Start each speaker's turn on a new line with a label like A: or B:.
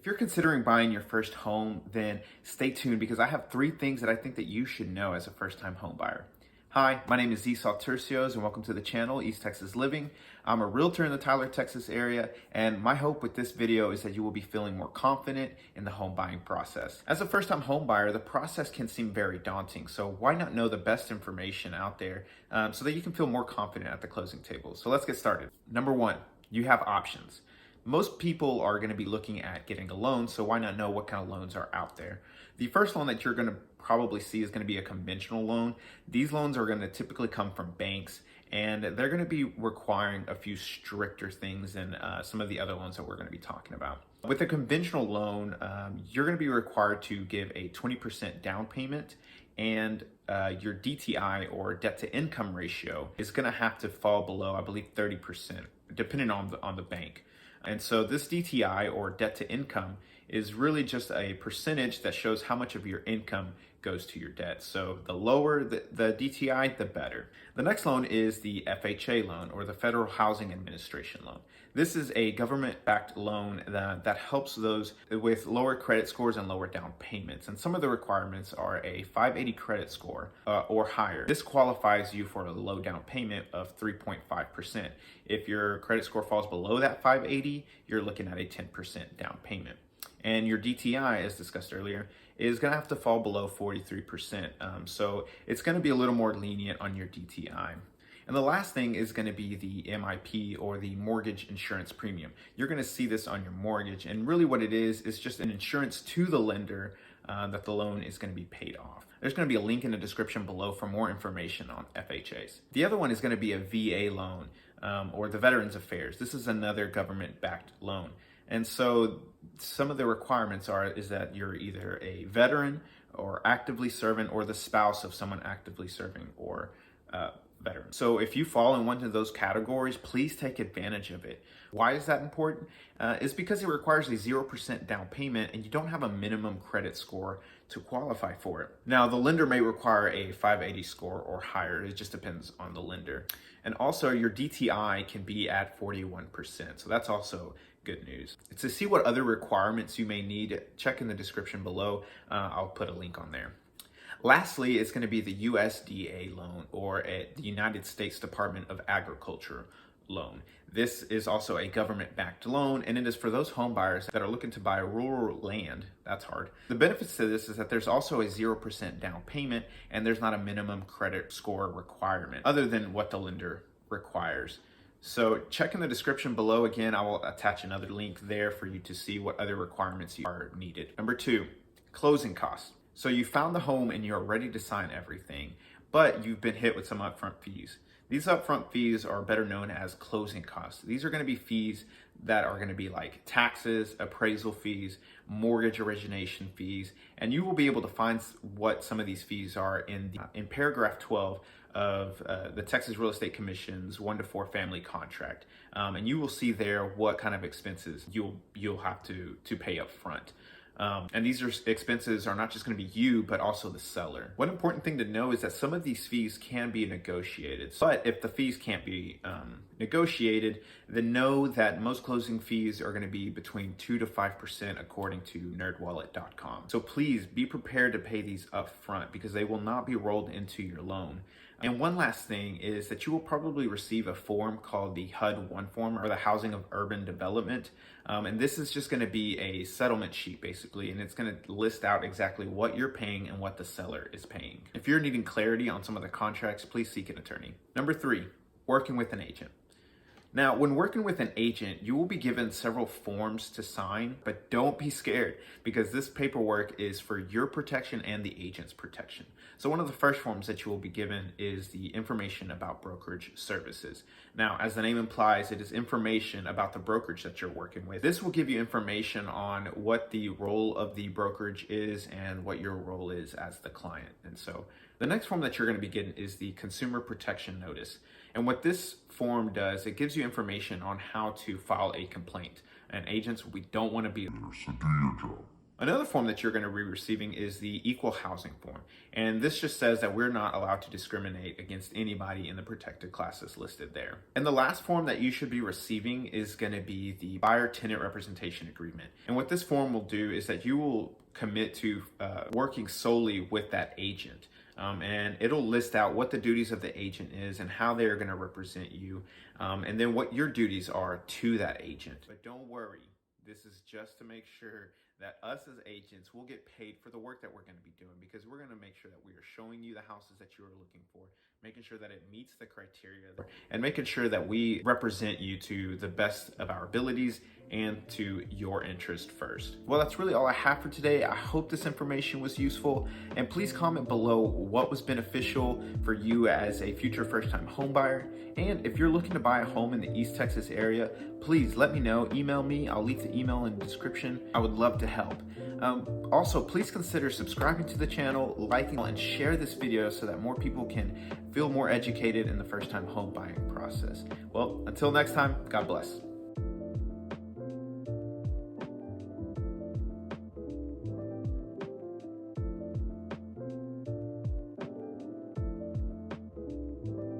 A: If you're considering buying your first home, then stay tuned because I have 3 things that I think that you should know as a first-time home buyer. Hi, my name is Esau Tercios and welcome to the channel, East Texas Living. I'm a realtor in the Tyler, Texas area, and my hope with this video is that you will be feeling more confident in the home buying process. As a first-time home buyer, the process can seem very daunting, so why not know the best information out there so that you can feel more confident at the closing table? So let's get started. Number 1, you have options. Most people are going to be looking at getting a loan, so why not know what kind of loans are out there? The first loan that you're going to probably see is going to be a conventional loan. These loans are going to typically come from banks, and they're going to be requiring a few stricter things than some of the other loans that we're going to be talking about. With a conventional loan, you're going to be required to give a 20% down payment, and your DTI or debt to income ratio is going to have to fall below, I believe, 30%, depending on the bank. And so this DTI or debt to income is really just a percentage that shows how much of your income goes to your debt. So the lower the DTI, the better. The next loan is the FHA loan or the Federal Housing Administration loan. This is a government-backed loan that helps those with lower credit scores and lower down payments. And some of the requirements are a 580 credit score or higher. This qualifies you for a low down payment of 3.5%. If your credit score falls below that 580, you're looking at a 10% down payment. And your DTI, as discussed earlier, is going to have to fall below 43%. So it's going to be a little more lenient on your DTI. And the last thing is going to be the MIP or the mortgage insurance premium. You're going to see this on your mortgage. And really what it is just an insurance to the lender that the loan is going to be paid off. There's going to be a link in the description below for more information on FHAs. The other one is going to be a VA loan or the Veterans Affairs. This is another government-backed loan. And so some of the requirements is that you're either a veteran or actively serving or the spouse of someone actively serving or veteran. So if you fall in one of those categories, please take advantage of it. Why is that important? It's because it requires a 0% down payment and you don't have a minimum credit score to qualify for it. Now, the lender may require a 580 score or higher. It just depends on the lender. And also your DTI can be at 41%. So that's also good news. To see what other requirements you may need, check in the description below. I'll put a link on there. Lastly, it's going to be the USDA loan or the United States Department of Agriculture loan. This is also a government-backed loan, and it is for those home buyers that are looking to buy rural land. That's hard. The benefits to this is that there's also a 0% down payment, and there's not a minimum credit score requirement other than what the lender requires. So check in the description below. Again, I will attach another link there for you to see what other requirements are needed. Number 2, closing costs. So you found the home and you're ready to sign everything, but you've been hit with some upfront fees. These upfront fees are better known as closing costs. These are going to be fees that are going to be like taxes, appraisal fees, mortgage origination fees, and you will be able to find what some of these fees are in paragraph 12 of the Texas Real Estate Commission's 1-to-4 family contract. And you will see there what kind of expenses you'll have to pay up front. And these expenses are not just going to be you, but also the seller. One important thing to know is that some of these fees can be negotiated. But if the fees can't be negotiated, then know that most closing fees are going to be between 2 to 5% according to nerdwallet.com. So please be prepared to pay these up front because they will not be rolled into your loan. And one last thing is that you will probably receive a form called the HUD-1 form or the Housing of Urban Development. And this is just going to be a settlement sheet basically, and it's going to list out exactly what you're paying and what the seller is paying. If you're needing clarity on some of the contracts, please seek an attorney. Number 3, working with an agent. Now, when working with an agent, you will be given several forms to sign, but don't be scared because this paperwork is for your protection and the agent's protection. So one of the first forms that you will be given is the information about brokerage services. Now, as the name implies, it is information about the brokerage that you're working with. This will give you information on what the role of the brokerage is and what your role is as the client. And so the next form that you're going to be getting is the Consumer Protection Notice. And what this form does, it gives you information on how to file a complaint. And agents, we don't want to be there, so do your job. Another form that you're going to be receiving is the equal housing form. And this just says that we're not allowed to discriminate against anybody in the protected classes listed there. And the last form that you should be receiving is going to be the buyer tenant representation agreement. And what this form will do is that you will commit to working solely with that agent. And it'll list out what the duties of the agent is and how they're going to represent you, and then what your duties are to that agent. But don't worry, this is just to make sure that us as agents will get paid for the work that we're going to be doing, because we're going to make sure that we are showing you the houses that you are looking for, making sure that it meets the criteria, and making sure that we represent you to the best of our abilities and to your interest first. Well, that's really all I have for today. I hope this information was useful, and please comment below what was beneficial for you as a future first-time home buyer. And if you're looking to buy a home in the East Texas area, please let me know. Email me. I'll leave the email in the description. I would love to help. Also, please consider subscribing to the channel, liking, and share this video so that more people can feel more educated in the first-time home buying process. Well, until next time, God bless.